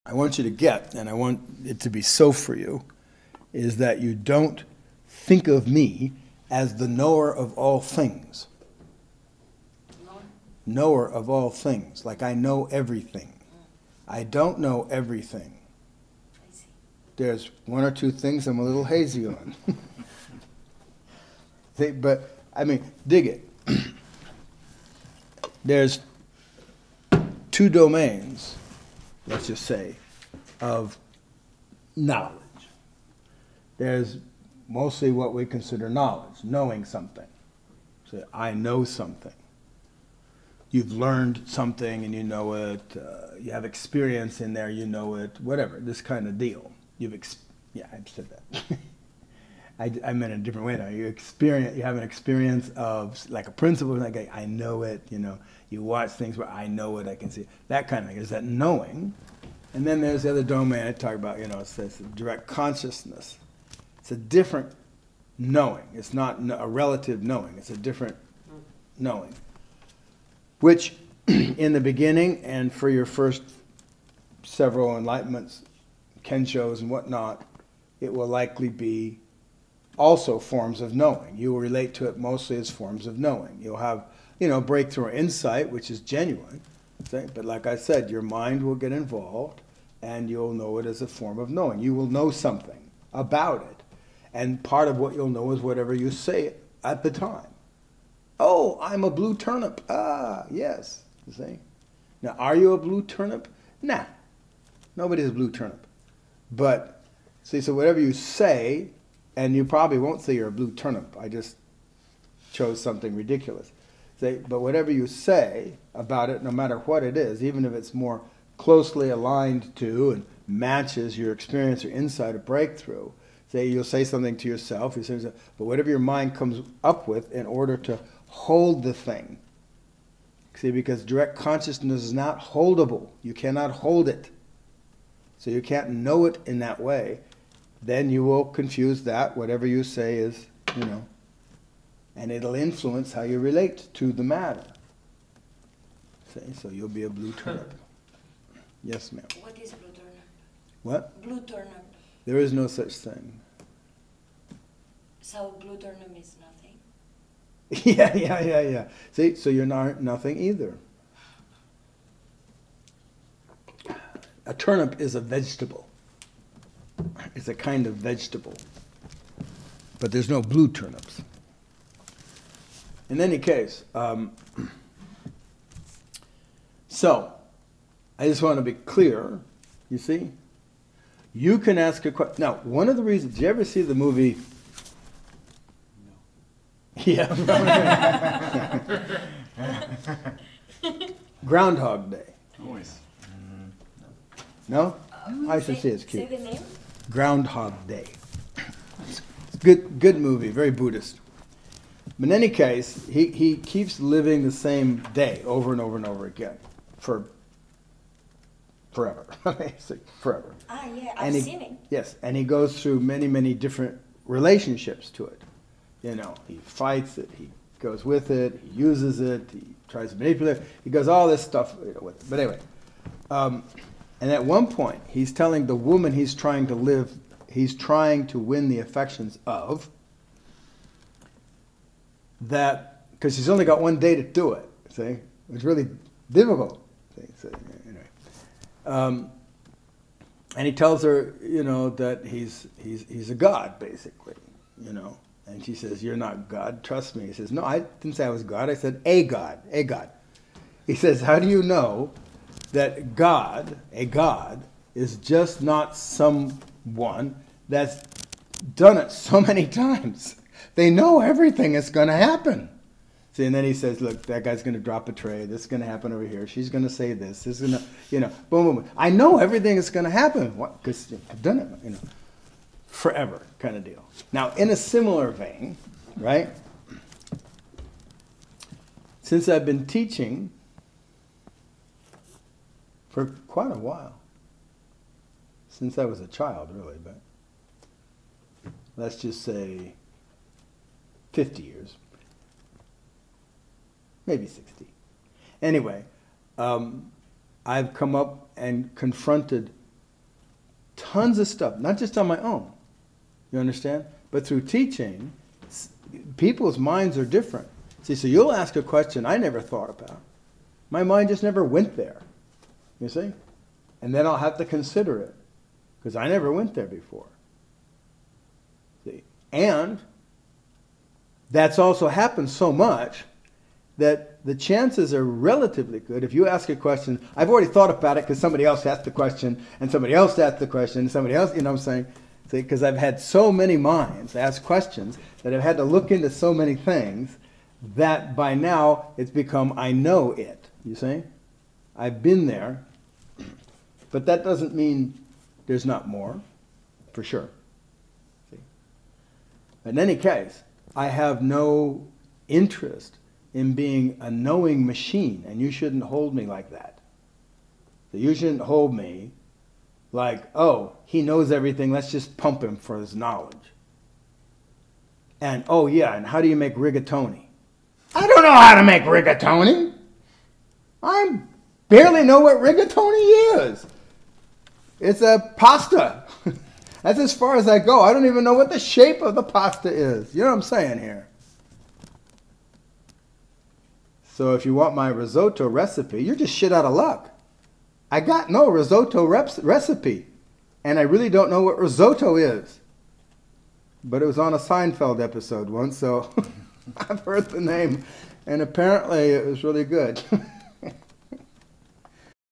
I want you to get, and I want it to be so for you, is that you don't think of me as the knower of all things. Knower of all things, like I know everything. I don't know everything. I see. There's one or two things I'm a little hazy on. But, I mean, dig it. There's two domains, let's just say, of knowledge. There's mostly what we consider knowledge, knowing something. So I know something. You've learned something and you know it. You have experience in there, you know it. Whatever, this kind of deal. Yeah, I said that. I meant it a different way now. You have an experience of like a principle, like I know it. You know, you watch things where I know it, I can see it. That kind of thing. Is that knowing? And then there's the other domain I talk about. You know, it's direct consciousness. It's a different knowing. It's not a relative knowing. It's a different knowing. Which, in the beginning and for your first several enlightenments, kenshos and whatnot, it will likely be also forms of knowing. You will relate to it mostly as forms of knowing. You'll have, breakthrough or insight, which is genuine. But like I said, your mind will get involved, and you'll know it as a form of knowing. You will know something about it. And part of what you'll know is whatever you say at the time. Oh, I'm a blue turnip. Ah, yes. You see? Now, are you a blue turnip? Nah. Nobody's a blue turnip. But, see, so whatever you say, and you probably won't say you're a blue turnip. I just chose something ridiculous. But whatever you say about it, no matter what it is, even if it's more closely aligned to and matches your experience or insight or breakthrough, you'll say something to yourself, but whatever your mind comes up with in order to hold the thing. See, because direct consciousness is not holdable. You cannot hold it. So you can't know it in that way. Then you will confuse that, whatever you say is, and it'll influence how you relate to the matter. See, so you'll be a blue turnip. Yes, ma'am. What is blue turnip? What? Blue turnip. There is no such thing. So blue turnip is nothing? Yeah. See, so you're not nothing either. A turnip is a vegetable. It's a kind of vegetable. But there's no blue turnips. In any case, so, I just want to be clear, you see? You can ask a question. Now, one of the reasons, did you ever see the movie? No. Yeah. Groundhog Day. Always. No? I should say it's cute. Say the name? Groundhog Day. Good movie, very Buddhist. But in any case, he keeps living the same day over and over and over again for forever. Forever. Ah, yeah, I've seen it. Yes, and he goes through many, many different relationships to it. He fights it, he goes with it, he uses it, he tries to manipulate it, he does all this stuff with it. But anyway, and at one point, he's telling the woman he's trying to win the affections of, that, because she's only got one day to do it, see? It's really difficult. See? So, anyway. And he tells her, that he's a god, basically, And she says, you're not God, trust me. He says, no, I didn't say I was God, I said a God. He says, how do you know that God, a God, is just not someone that's done it so many times? They know everything is going to happen. See, and then he says, look, that guy's going to drop a tray. This is going to happen over here. She's going to say this. This is going to, boom, boom, boom. I know everything is going to happen. What? Because I've done it, forever kind of deal. Now, in a similar vein, right, since I've been teaching for quite a while, since I was a child, really, but let's just say 50 years, maybe 60. Anyway, I've come up and confronted tons of stuff, not just on my own, you understand? But through teaching, people's minds are different. See, so you'll ask a question I never thought about. My mind just never went there, you see? And then I'll have to consider it, because I never went there before. See? And that's also happened so much that the chances are relatively good. If you ask a question, I've already thought about it because somebody else asked the question, and somebody else asked the question, and somebody else, you know what I'm saying? See, because I've had so many minds ask questions that I've had to look into so many things that by now it's become, I know it, you see? I've been there, but that doesn't mean there's not more, for sure. See? In any case, I have no interest in being a knowing machine, and you shouldn't hold me like that. So you shouldn't hold me like, oh, he knows everything, let's just pump him for his knowledge. And, oh yeah, and how do you make rigatoni? I don't know how to make rigatoni. I barely know what rigatoni is. It's a pasta. That's as far as I go. I don't even know what the shape of the pasta is. You know what I'm saying here? So if you want my risotto recipe, you're just shit out of luck. I got no risotto recipe. And I really don't know what risotto is. But it was on a Seinfeld episode once, so I've heard the name. And apparently it was really good.